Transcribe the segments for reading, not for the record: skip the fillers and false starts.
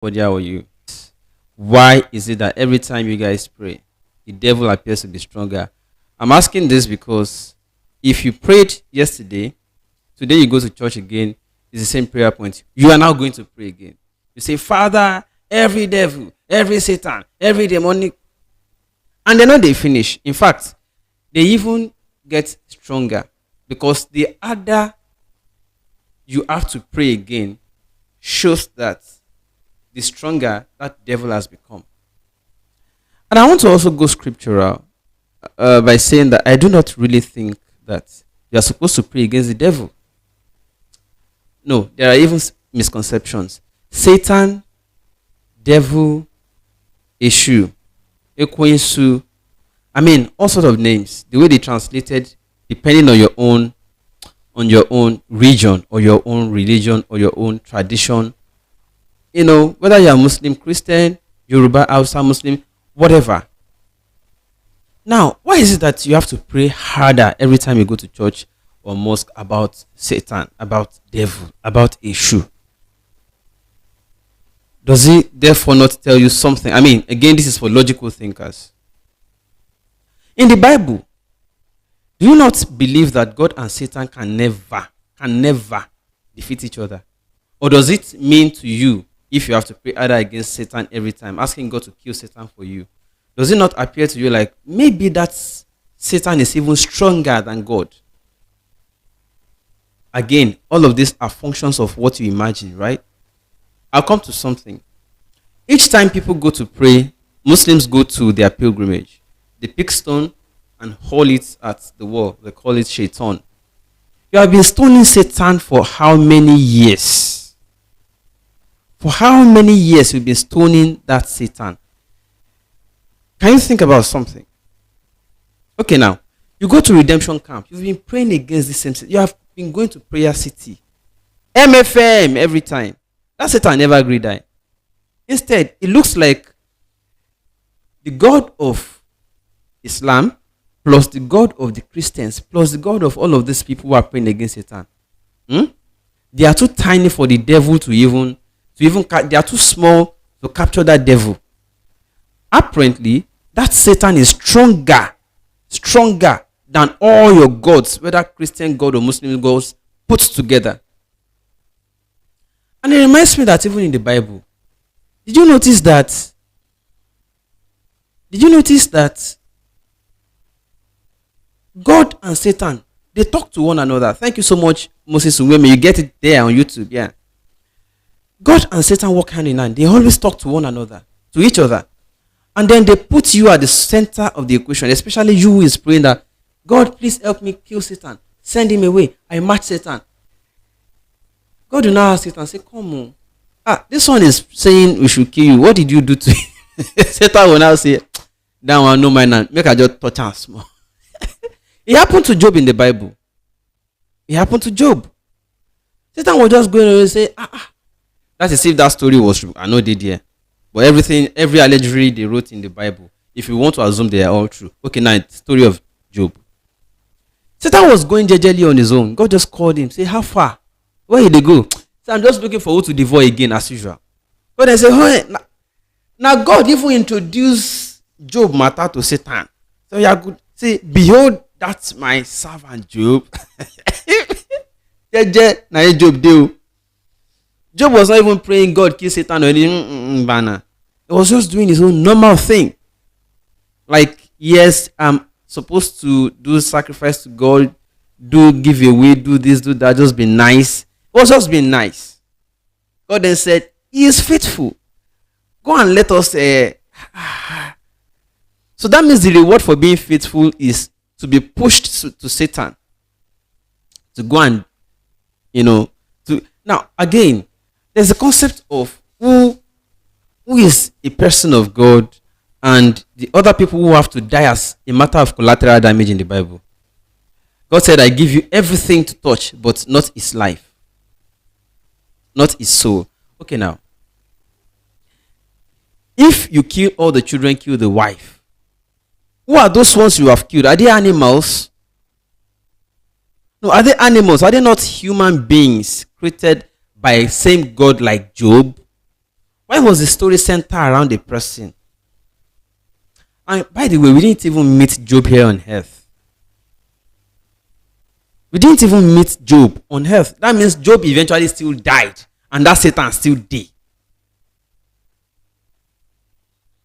Cordial or you. Why is it that every time you guys pray, the devil appears to be stronger? I'm asking this because if you prayed yesterday, today you go to church again, it's the same prayer point. You are now going to pray again. You say, Father, every devil, every Satan, every demonic, and then when they finish, in fact, they even get stronger because the other you have to pray again shows that the stronger that devil has become. And I want to also go scriptural by saying that I do not really think that you are supposed to pray against the devil. No, there are even misconceptions. Satan, devil, issue, Ekwensu, I mean, all sorts of names. The way they translated, depending on your own region or your own religion or your own tradition. You know, whether you are Muslim, Christian, Yoruba, Hausa, Muslim, whatever. Now, why is it that you have to pray harder every time you go to church or mosque about Satan, about devil, about issue? Does he therefore not tell you something? I mean, again, this is for logical thinkers. In the Bible, do you not believe that God and Satan can never defeat each other? Or does it mean to you, if you have to pray either against Satan every time, asking God to kill Satan for you, does it not appear to you like maybe that Satan is even stronger than God? Again, all of these are functions of what you imagine, right? I'll come to something. Each time people go to pray, Muslims go to their pilgrimage. They pick stone and haul it at the wall. They call it shaitan. You have been stoning Satan for how many years? For how many years you've been stoning that Satan? Can you think about something? Okay, now, you go to redemption camp. You've been praying against the same Satan. You have been going to prayer city. MFM every time. That Satan never agree die. Instead, it looks like the God of Islam plus the God of the Christians plus the God of all of these people who are praying against Satan. They are too tiny for the devil to even they are too small to capture that devil. Apparently, that Satan is stronger than all your gods, whether Christian God or Muslim gods put together. And it reminds me that even in the Bible, did you notice that God and Satan, they talk to one another? Thank you so much, Moses Uweme. You get it there on YouTube. Yeah. God and Satan walk hand in hand. They always talk to one another, to each other. And then they put you at the center of the equation, especially you who is praying that, God, please help me kill Satan. Send him away. I match Satan. God will now ask Satan, say, come on. This one is saying we should kill you. What did you do to him? Satan will now say, that one, no mind, make I just touch him small. It happened to Job in the Bible. It happened to Job. Satan was just going and say, That's as if that story was true. I know they did. But every allegedly they wrote in the Bible, if you want to assume they are all true. Okay, now it's the story of Job. Satan was going jejely on his own. God just called him, say, how far? Where did they go? So I'm just looking for who to devour again as usual. But they say, oh, now God even introduced Job matter to Satan. So you could say, behold, that's my servant Job. Job was not even praying God kill Satan or anything. He was just doing his own normal thing. Like, yes, I'm supposed to do sacrifice to God, do give away, do this, do that, just be nice. It was just being nice. God then said, he is faithful. Go and let us. So that means the reward for being faithful is to be pushed to Satan. To go and, now again, there's a concept of who is a person of God and the other people who have to die as a matter of collateral damage in the Bible. God said, I give you everything to touch, but not his life. Not his soul. Okay, now. If you kill all the children, kill the wife. Who are those ones you have killed? Are they animals? No, are they animals? Are they not human beings created by same God like Job? Why was the story centered around a person? And by the way, we didn't even meet Job here on earth. We didn't even meet Job on earth. That means Job eventually still died, and that Satan still did.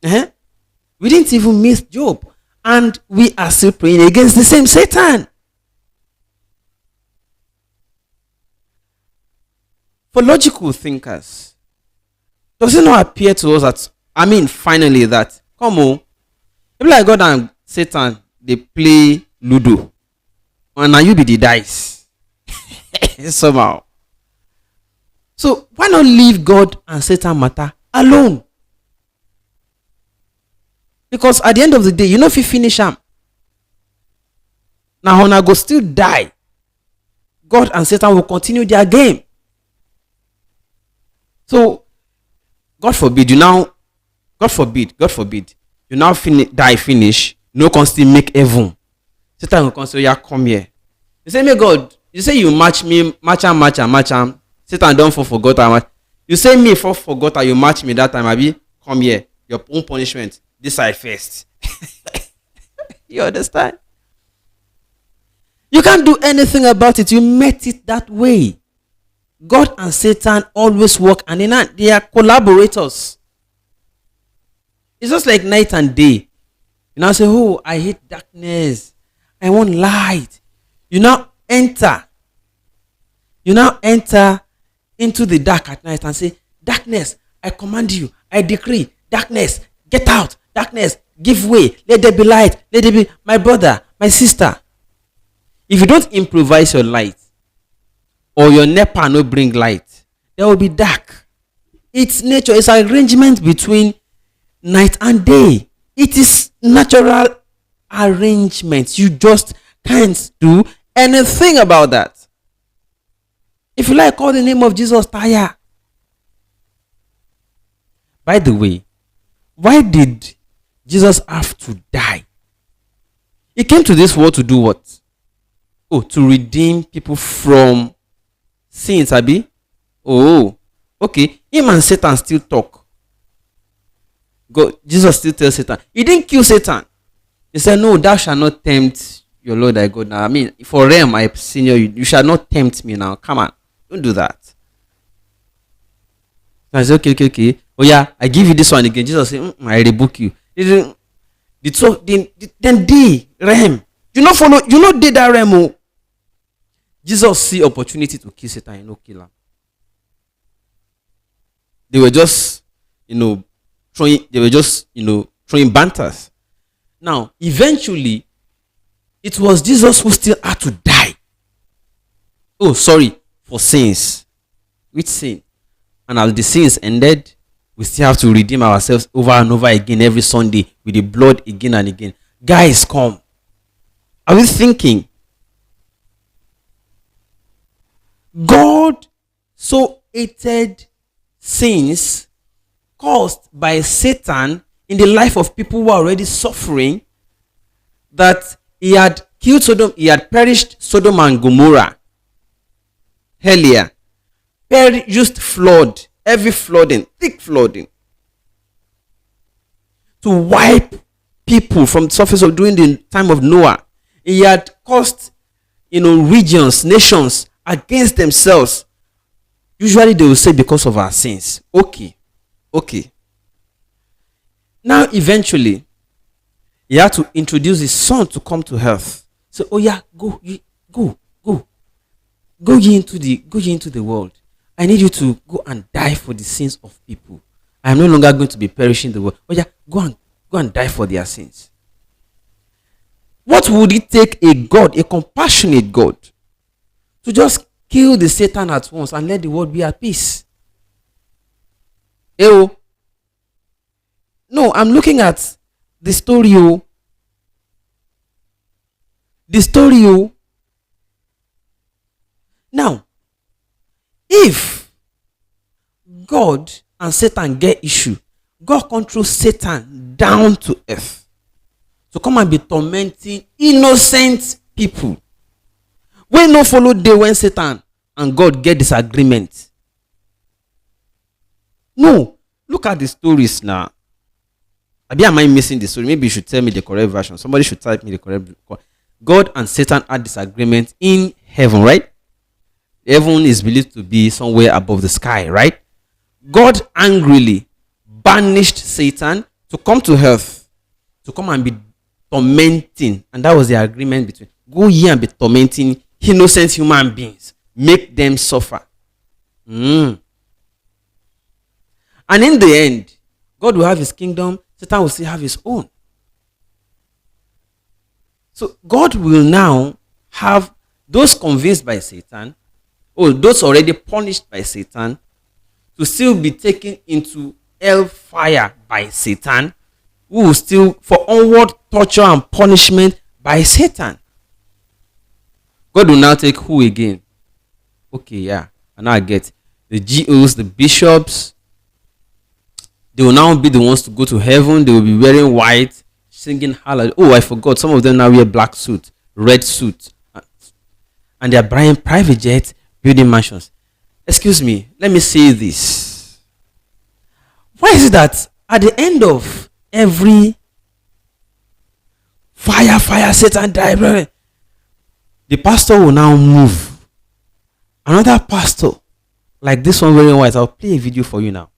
We didn't even meet Job, and we are still praying against the same Satan. For logical thinkers, does it not appear to us that, finally, that, come on, people like God and Satan, they play Ludo, and now you be the dice. Somehow. So, why not leave God and Satan matter alone? Because at the end of the day, if you finish them, now Hona go still die. God and Satan will continue their game. So, God forbid, you now die finish, no can still make heaven. Satan will come say, yeah, come here. You say, me God, you say you match me, match am. Satan don't forgot. You say me forgot, you match me that time, Abi, come here. Your own punishment. This side first. You understand? You can't do anything about it. You met it that way. God and Satan always work hand in hand. They are collaborators. It's just like night and day. You now say, oh, I hate darkness. I want light. You now enter into the dark at night and say, darkness, I command you. I decree, darkness, get out. Darkness, give way. Let there be light. Let there be my brother, my sister. If you don't improvise your light, or your NEPA no bring light, there will be dark. It's nature. It's an arrangement between night and day. It is natural arrangement. You just can't do anything about that. If you like, call the name of Jesus tire. By the way, why did Jesus have to die? He came to this world to do what? Oh, to redeem people from sins, Abi. Oh, okay. Him and Satan still talk. Jesus still tells Satan. He didn't kill Satan. He said, no, thou shalt not tempt your Lord thy God. Now, for realm I have seen you. You shall not tempt me now. Come on. Don't do that. So I said, okay. Oh yeah, I give you this one again. Jesus said, I rebuke you. Then they realm. You not follow. You not did that realm. Jesus see opportunity to kill Satan and no kill him. They were just, throwing banters. Now, eventually, it was Jesus who still had to die. Oh, sorry, for sins. Which sin? And as the sins ended, we still have to redeem ourselves over and over again every Sunday with the blood again and again. Guys, come. Are we thinking? God so hated sins caused by Satan in the life of people who are already suffering that he had killed Sodom, he had perished Sodom and Gomorrah earlier. Used flood, heavy flooding, thick flooding to wipe people from the surface of during the time of Noah. He had caused, regions, nations against themselves. Usually they will say because of our sins. Okay. Now eventually, he had to introduce his son to come to earth. So, oh yeah, go ye into the world. I need you to go and die for the sins of people. I am no longer going to be perishing the world. Oh yeah, go and die for their sins. What would it take a God, a compassionate God, to just kill the Satan at once and let the world be at peace? No, I'm looking at the story. Now, if God and Satan get issue, God controls Satan down to earth to come and be tormenting innocent people. We no follow day when Satan and God get disagreement. No, Look at the stories now. Maybe am I missing the story? Maybe you should tell me the correct version. Somebody should type me the correct. God and Satan had disagreement in heaven, right? Heaven is believed to be somewhere above the sky, right? God angrily banished Satan to come to earth, to come and be tormenting. And that was the agreement between go here and be tormenting innocent human beings, make them suffer. And in the end, God will have his kingdom, Satan will still have his own. So God will now have those convinced by Satan, or those already punished by Satan, to still be taken into hellfire by Satan, who will still for onward torture and punishment by Satan. God will now take who again? Okay, yeah, and now I get the GOs, the bishops. They will now be the ones to go to heaven. They will be wearing white, singing hallelujah. Oh, I forgot. Some of them now wear black suit, red suit, and they are buying private jets, building mansions. Excuse me, let me say this. Why is it that at the end of every fire, Satan die, the pastor will now move? Another pastor, like this one wearing white, I'll play a video for you now,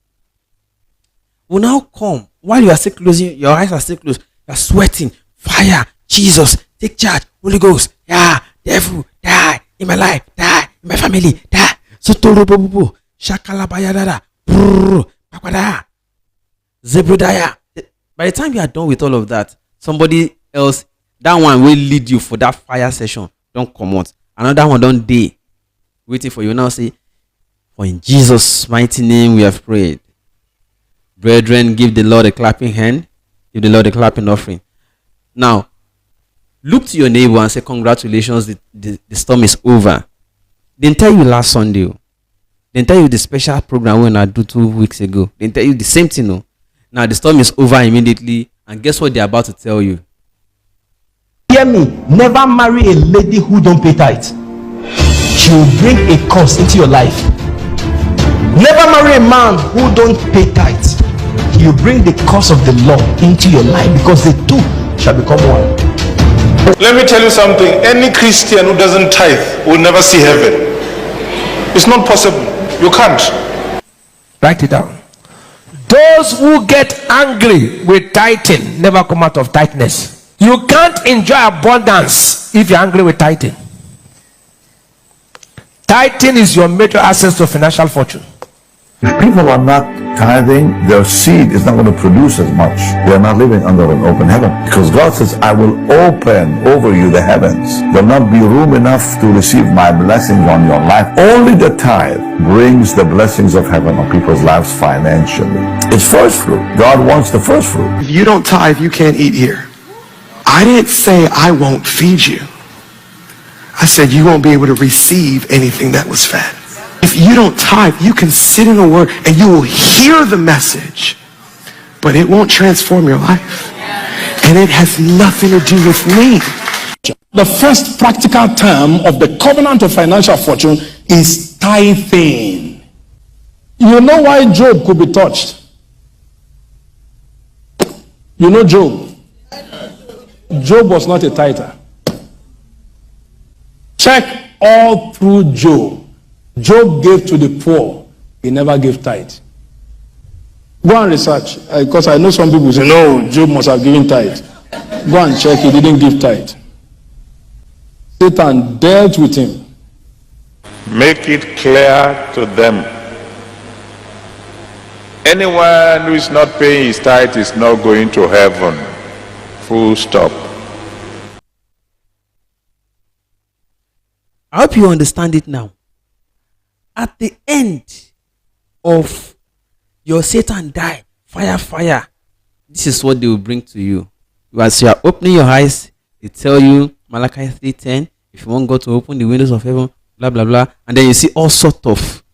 will now come while you are still closing, your eyes are still closed, you are sweating, fire, Jesus, take charge, Holy Ghost, yeah, devil, die in my life, die in my family, die. So torobobo, shakalabayadada, pakwada, zebrodaya. By the time you are done with all of that, somebody else, that one will lead you for that fire session. Don't come out. Another one don't day waiting for you. Now say, for in Jesus' mighty name we have prayed. Brethren, give the Lord a clapping hand. Give the Lord a clapping offering. Now, look to your neighbor and say, congratulations, the storm is over. They didn't tell you last Sunday. They didn't tell you the special program when I do 2 weeks ago. They didn't tell you the same thing. No. Now the storm is over immediately. And guess what they're about to tell you? Hear me. Never marry a lady who don't pay tithe. She will bring a curse into your life. Never marry a man who don't pay tithe. He will bring the curse of the law into your life, because the two shall become one. Let me tell you something. Any Christian who doesn't tithe will never see heaven. It's not possible. You can't. Write it down. Those who get angry with tithing never come out of tightness. You can't enjoy abundance if you're angry with tithing. Tithing is your major access to financial fortune. If people are not tithing, their seed is not going to produce as much. They're not living under an open heaven. Because God says, I will open over you the heavens. There'll not be room enough to receive my blessings on your life. Only the tithe brings the blessings of heaven on people's lives financially. It's first fruit. God wants the first fruit. If you don't tithe, you can't eat here. I didn't say I won't feed you. I said you won't be able to receive anything that was fed. If you don't tithe, you can sit in a word and you will hear the message, but it won't transform your life. And it has nothing to do with me. The first practical term of the covenant of financial fortune is tithing. You know why Job could be touched? You know Job. Job was not a tither. Check all through Job. Job gave to the poor. He never gave tithe. Go and research. Because I know some people say, no, Job must have given tithe. Go and check. He didn't give tithe. Satan dealt with him. Make it clear to them. Anyone who is not paying his tithe is not going to heaven. Full stop. I hope you understand it now. At the end of your Satan die, fire, this is what they will bring to you. As you are opening your eyes, they tell you, Malachi 3:10, if you want God to open the windows of heaven, blah, blah, blah. And then you see all sorts of,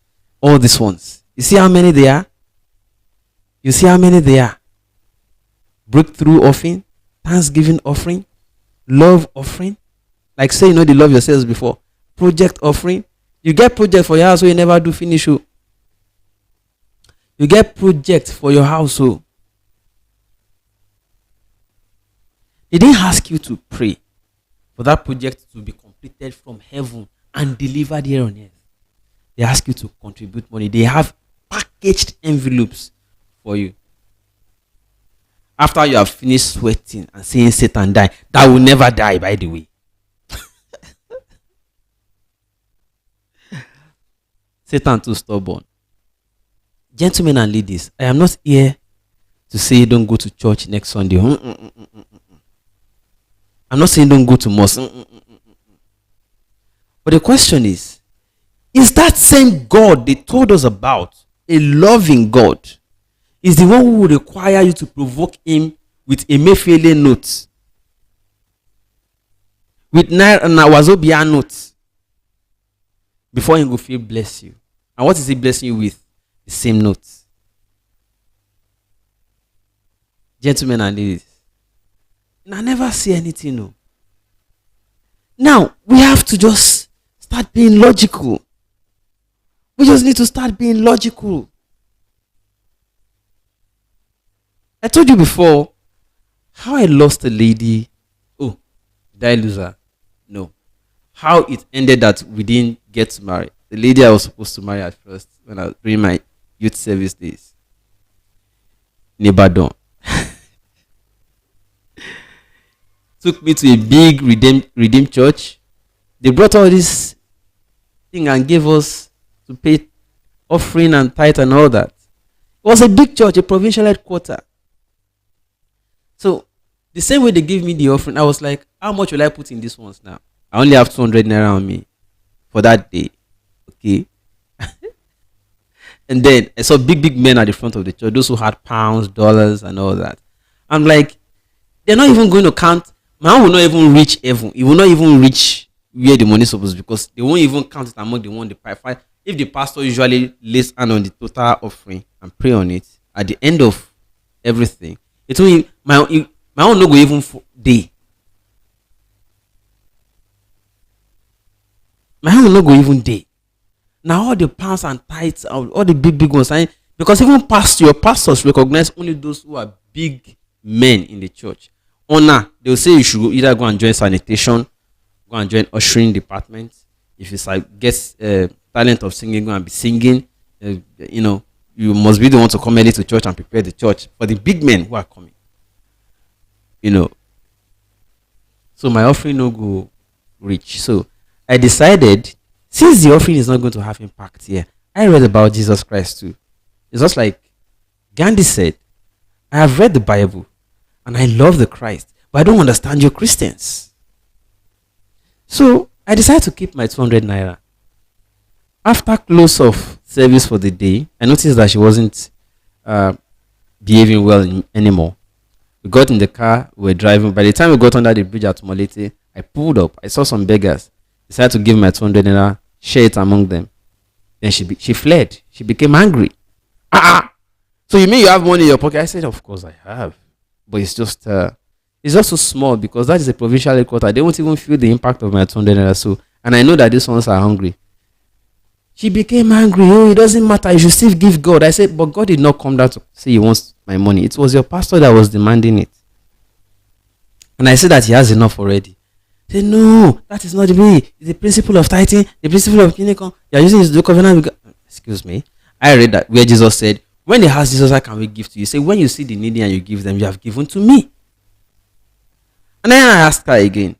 all these ones. You see how many they are? You see how many they are? Breakthrough offering, thanksgiving offering, love offering. Like say, you know, they love yourselves before. Project offering. You get project for your house so you never do finish. You You get projects for your household. They didn't ask you to pray for that project to be completed from heaven and delivered here on earth. They ask you to contribute money. They have packaged envelopes for you. After you have finished sweating and saying Satan die, that will never die, by the way. Satan too stubborn. Gentlemen and ladies, I am not here to say don't go to church next Sunday. I'm not saying don't go to mosque. But the question is that same God they told us about, a loving God, is the one who will require you to provoke him with a Emefiele note, with Wazobia note, before he will feel bless you? And what is he blessing you with? The same note. Gentlemen and ladies, and I never see anything. No. Now we have to just start being logical. We just need to start being logical. I told you before how I lost a lady. Oh, did I lose her? No. How it ended that we didn't get to marry. The lady I was supposed to marry at first when I was during my youth service days. In Ibadan. Took me to a big redeemed church. They brought all this thing and gave us to pay offering and tithe and all that. It was a big church, a provincial headquarter. So the same way they gave me the offering, I was like, how much will I put in this ones now? I only have 200 naira on me for that day. Okay. And then I saw big men at the front of the church, those who had pounds, dollars, and all that. I'm like, they're not even going to count. Man will not even reach heaven. It will not even reach where the money is supposed to be, because they won't even count it among the one they pay. If the pastor usually lays hand on the total offering and pray on it at the end of everything, it will my own no go even for day. My own no go even day. Now all the pounds and tithes, all the big ones, because even your pastors recognize only those who are big men in the church. Honor, they'll say you should either go and join sanitation, go and join ushering department. If it's like get talent of singing, go and be singing. You must be the one to come early to church and prepare the church for the big men who are coming. So my offering no go reach. So I decided, since the offering is not going to have impact here, I read about Jesus Christ too. It's just like Gandhi said, I have read the Bible and I love the Christ, but I don't understand you Christians. So I decided to keep my 200 naira. After close of service for the day, I noticed that she wasn't behaving well anymore. We got in the car, we were driving. By the time we got under the bridge at Molete, I pulled up. I saw some beggars. Decided to give my 200 naira, share it among them. Then she fled. She became angry. So you mean you have money in your pocket? I said, of course I have. But it's just so small, because that is a provincial headquarters. They won't even feel the impact of my 200 naira. So, and I know that these ones are hungry. She became angry. Oh, it doesn't matter. You should still give God. I said, but God did not come down to say he wants my money. It was your pastor that was demanding it. And I said that he has enough already. He said, no, that is not the way. It's the principle of tithing, the principle of clinical. You are using this covenant. Excuse me. I read that where Jesus said, when they ask Jesus, how can we give to you? He said, when you see the needy and you give them, you have given to me. And then I asked her again,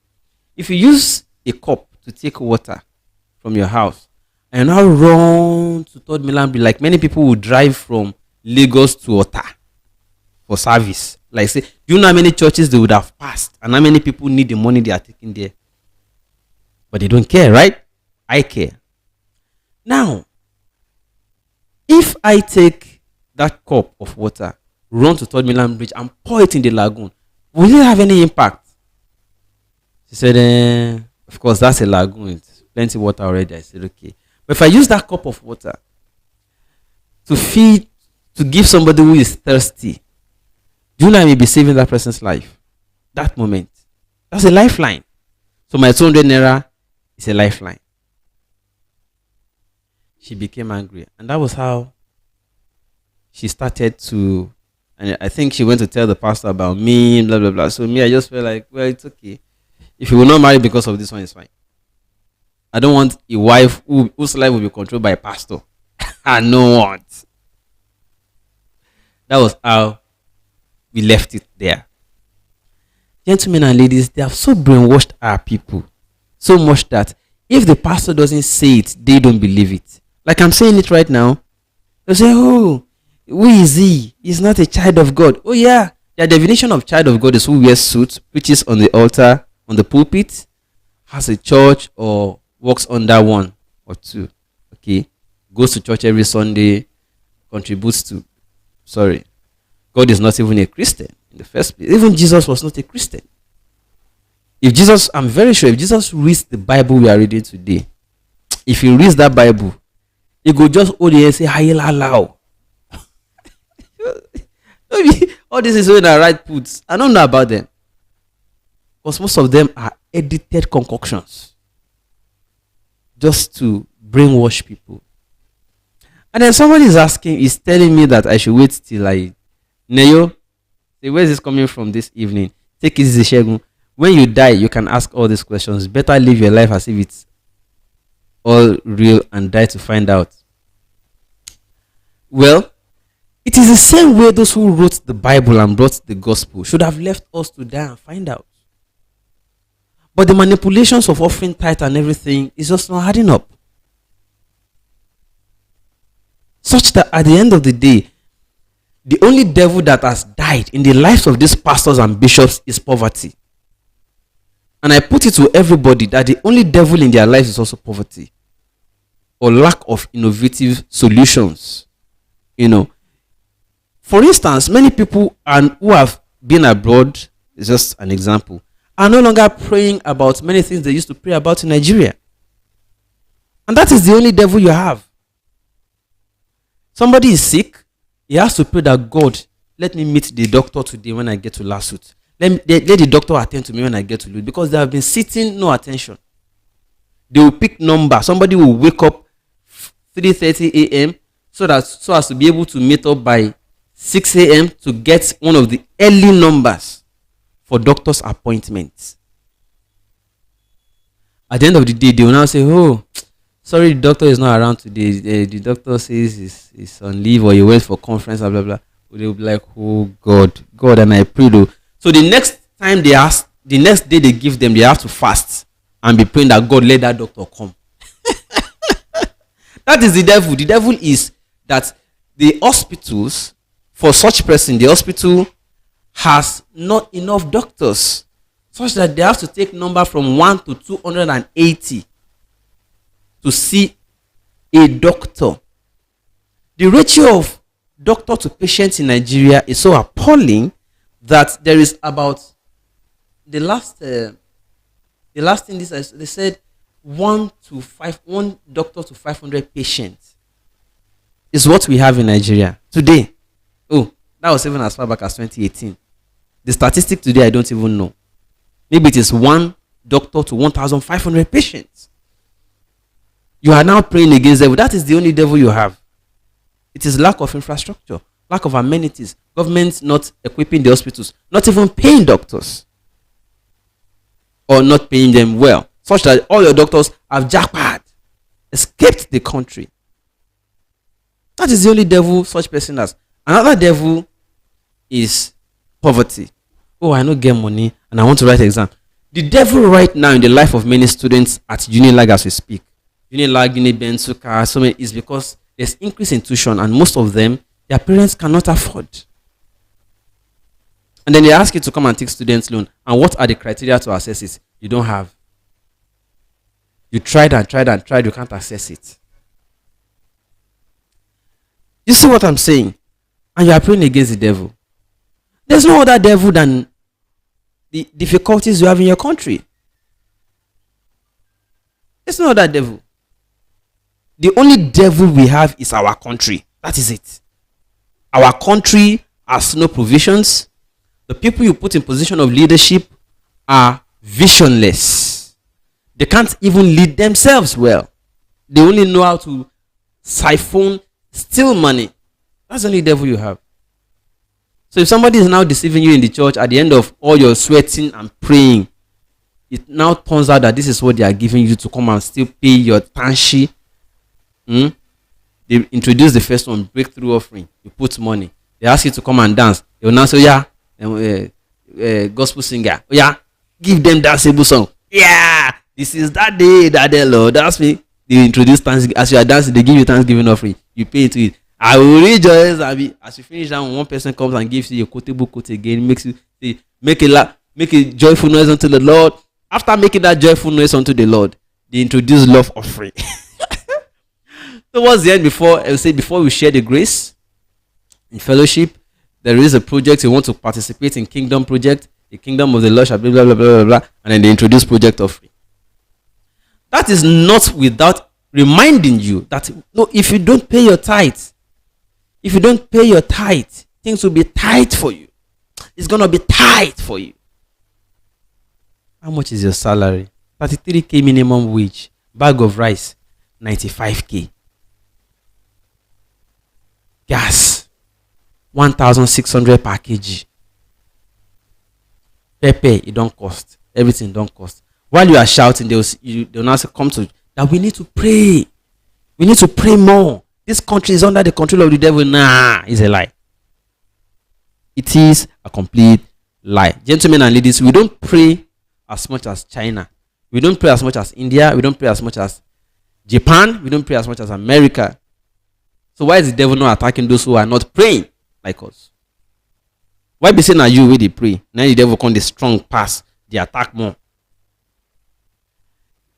if you use a cup to take water from your house, and now run to Third Milan, like many people will drive from Lagos to Ota for service. Like say, do you know how many churches they would have passed and how many people need the money they are taking there? But they don't care, right? I care. Now, if I take that cup of water, run to Third Milan Bridge and pour it in the lagoon, will it have any impact? She said, of course, that's a lagoon. It's plenty of water already. I said, okay. But if I use that cup of water to give somebody who is thirsty, do you know I may be saving that person's life? That moment. That's a lifeline. So my 200 naira is a lifeline. She became angry. And that was how she started to, and I think she went to tell the pastor about me, blah blah blah. So me, I just felt like, well, it's okay. If you will not marry because of this one, it's fine. I don't want a wife whose life will be controlled by a pastor. I don't want. That was how we left it there. Gentlemen and ladies, they have so brainwashed our people so much that if the pastor doesn't say it, they don't believe it. Like I'm saying it right now. They say, oh, who is he? He's not a child of God. Oh yeah. Their definition of child of God is who wears suits, preaches on the altar, on the pulpit, has a church, or works under one or two. Okay. Goes to church every Sunday, contributes to. Sorry. God is not even a Christian in the first place. Even Jesus was not a Christian. I'm very sure if Jesus reads the Bible we are reading today, if he reads that Bible, he could just hold it and say, Hayela. All this is when I write puts. I don't know about them. Because most of them are edited concoctions. Just to brainwash people. And then somebody is telling me that I should wait till Neyo, say, where is this coming from this evening? Take it easy, Shegun. When you die, you can ask all these questions. Better live your life as if it's all real and die to find out. Well, it is the same way those who wrote the Bible and brought the gospel should have left us to die and find out. But the manipulations of offering tithe and everything is just not adding up. Such that at the end of the day, the only devil that has died in the lives of these pastors and bishops is poverty. And I put it to everybody that the only devil in their lives is also poverty. Or lack of innovative solutions. For instance, many people who have been abroad, is just an example, are no longer praying about many things they used to pray about in Nigeria. And that is the only devil you have. Somebody is sick, he has to pray that God, let me meet the doctor today when I get to Lasut. Let the doctor attend to me when I get to Lut. Because they have been sitting, no attention. They will pick number. Somebody will wake up 3:30 a.m. so as to be able to meet up by 6 a.m. to get one of the early numbers for doctor's appointments. At the end of the day, they will now say, oh, sorry, the doctor is not around today. The doctor says he's on leave or he went for conference, blah, blah, blah. They will be like, oh, God, and I pray though. So the next time the next day they give them, they have to fast and be praying that God let that doctor come. That is the devil. The devil is that the hospitals, for such person, the hospital has not enough doctors, such that they have to take number from 1 to 280 to see a doctor. The ratio of doctor to patient in Nigeria is so appalling that there is about the last thing they said 1 doctor to 500 patients is what we have in Nigeria today. Oh, that was even as far back as 2018. The statistic today I don't even know. Maybe it is 1 doctor to 1,500 patients. You are now praying against devil. That is the only devil you have. It is lack of infrastructure, lack of amenities, government not equipping the hospitals, not even paying doctors, or not paying them well, such that all your doctors have jackpot, escaped the country. That is the only devil such person has. Another devil is poverty. Oh, I don't get money and I want to write an exam. The devil right now in the life of many students at Unilag as we speak, Unilag, Uniben, Suka, so many, is because there's increase in tuition and most of them, their parents cannot afford. And then they ask you to come and take student loan. And what are the criteria to assess it? You don't have. You tried, you can't access it. You see what I'm saying? And you are praying against the devil. There's no other devil than the difficulties you have in your country. There's no other devil. The only devil we have is our country. That is it. Our country has no provisions. The people you put in position of leadership are visionless. They can't even lead themselves well. They only know how to siphon, steal money. That's the only devil you have. So if somebody is now deceiving you in the church at the end of all your sweating and praying, it now turns out that this is what they are giving you to come and still pay your tanshi. They introduce the first one, breakthrough offering. You put money. They ask you to come and dance. They will now say, gospel singer. Give them danceable song. Yeah, this is that day, Lord. That's me. They introduce thanksgiving. As you are dancing, they give you thanksgiving offering. You pay into it. I will rejoice. As you finish that one person comes and gives you your quotable quote again, makes you say, make a joyful noise unto the Lord. After making that joyful noise unto the Lord, they introduce love offering. Towards the end, before we share the grace in fellowship, there is a project you want to participate in, kingdom project, the kingdom of the Lord shall blah blah blah blah blah, and then they introduce project offering. That is not without reminding you that no, if you don't pay your tithe, things will be tight for you. It's gonna be tight for you. How much is your salary? 33k minimum wage. Bag of rice, 95k. Gas, 1,600 per kg. Pepper, it don't cost. Everything don't cost. While you are shouting, they'll now say, come to that we need to pray. We need to pray more. This country is under the control of the devil. Nah, it's a lie. It is a complete lie. Gentlemen and ladies, we don't pray as much as China. We don't pray as much as India. We don't pray as much as Japan. We don't pray as much as America. So why is the devil not attacking those who are not praying like us? Why be saying that you where they pray? Now the devil come the strong pass. They attack more.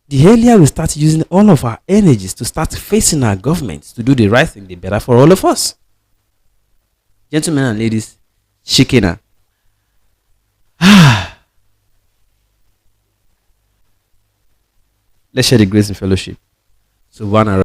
The earlier we start using all of our energies to start facing our governments to do the right thing, the better for all of us. Gentlemen and ladies, Shikina. Let's share the grace and fellowship. So one